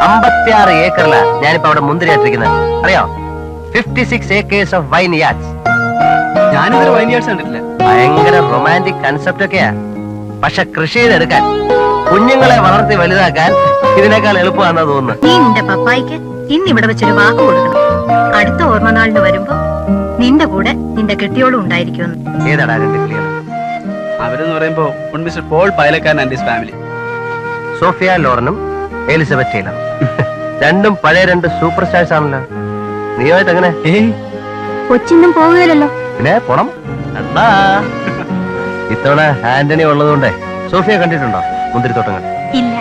56 ഏക്കറിലാ ഞാനിപ്പോ അവിടെ മുന്തിരി നട്ടിരിക്കുന്നത്. അറിയോ? 56 acres of vineyards. ഞാനിതൊരു വൈൻയാർഡ്സ് കണ്ടിട്ടില്ല. ഭയങ്കര റൊമാൻറ്റിക് കൺസെപ്റ്റ് ഒക്കെയാ. പക്ഷെ കൃഷി ചെയ്തെടുക്കാൻ, കുഞ്ഞുങ്ങളെ വളർത്തി വലുതാക്കാൻ ഇതിനേക്കാൾ എളുപ്പമാണെന്ന് തോന്നുന്നു. നീ നിന്റെ പപ്പായിക്ക് ഇന്ന് ഇവിടെ വെച്ചൊരു വാക്ക് കൊടുക്കണം. അടുത്ത ഓർമ്മനാളിന് വരുമ്പോ നിന്റെ കൂടെ നിന്റെ കെട്ടിയോളും ഉണ്ടായിരിക്കുമെന്ന്. ഏതാടാ രണ്ട് ക്ലിയർ? അവരെന്ന് പറയുമ്പോ mister Paul Pailakkaran and his family. Sophia ലോറനും എലിസബത്ത് ടൈലർ രണ്ടും പഴയ രണ്ട് സൂപ്പർ സ്റ്റാർസ് ആണല്ലോ. നീയായിട്ട് എങ്ങനെ? കൊച്ചിന്നും പോവുകയല്ലോ. പിന്നെ പോണം. അണ്ണാ ഇത്തവണ ആന്റണി ഉള്ളതുകൊണ്ട് സോഫിയ കണ്ടിട്ടുണ്ടോ മുന്തിരിത്തോട്ടങ്ങൾ? ഇല്ല.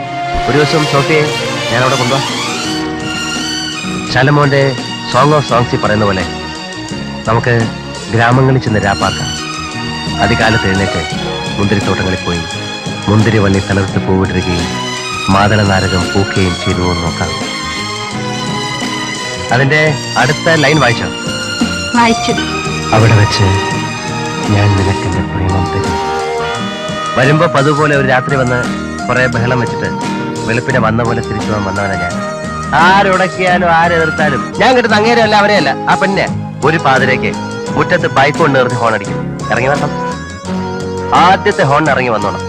ഒരു ദിവസം സോഫിയെ ഞാൻ അവിടെ കൊണ്ടുപോവാ. ശലമോന്റെ സോങ് ഓഫ് സോങ്സിൽ പറയുന്ന പോലെ നമുക്ക് ഗ്രാമങ്ങളിൽ ചെന്ന് രാപ്പാക്കാം. അധികാലത്ത് എഴുന്നേറ്റ് മുന്തിരിത്തോട്ടങ്ങളിൽ പോയി മുന്തിരി വള്ളി തളർത്ത് പൂവിട്ടിരിക്കുകയും മാതള നാരകം പൂക്കുകയും ചെയ്തു നോക്കാം. അതിന്റെ അടുത്ത ലൈൻ വായിച്ചോ? വായിച്ചു. അവിടെ വെച്ച് ഞാൻ നിനക്കെന്റെ പ്രേമം തരും. വരുമ്പോ പതുപോലെ ഒരു രാത്രി വന്ന് കുറെ ബഹളം വെച്ചിട്ട് വെളുപ്പിനെ വന്ന പോലെ തിരിച്ചു വന്നവനാ ഞാൻ. ആരുടക്കിയാലും ആരെതിർത്താലും ഞാൻ കിട്ടുന്ന അങ്ങേരല്ല അവരെയല്ല. ആ പെണ്ണെ ഒരു പാതിരേക്ക് മുറ്റത്ത് ബൈക്ക് കൊണ്ട് നിർത്തി ഹോൺ അടിക്കും. ഇറങ്ങി വരണം. ആദ്യത്തെ ഹോൺ ഇറങ്ങി വന്നോണം.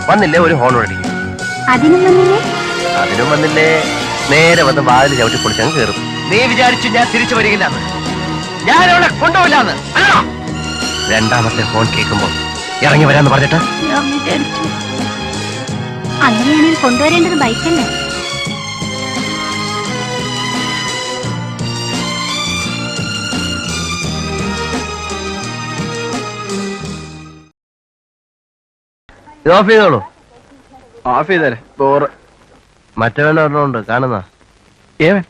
വന്നില്ലേ ഒരു ഹോൺ അടിക്കും. അതിനും വന്നില്ലേ നേരെ വന്ന് വാതിൽ ചവിട്ടി പൊളിച്ചങ്ങ് കയറും. നീ വിചാരിച്ചു ഞാൻ തിരിച്ചു വരികില്ലാന്ന്? ഞാൻ അവളെ കൊണ്ടുപോയില്ലാന്ന്? രണ്ടാമത്തെ ഫോൺ കേൾക്കുമ്പോ ഇറങ്ങി വരാന്ന് പറഞ്ഞിട്ട് അങ്ങനെയാണെങ്കിൽ കൊണ്ടുവരേണ്ടത് ബൈക്കല്ലേ? ഓഫ് ചെയ്തോളൂ. ഓഫ് ചെയ്തേരെ. ബോറ്. മറ്റവനൊരെണ്ണമുണ്ട് കാണുന്ന. ഏവൻ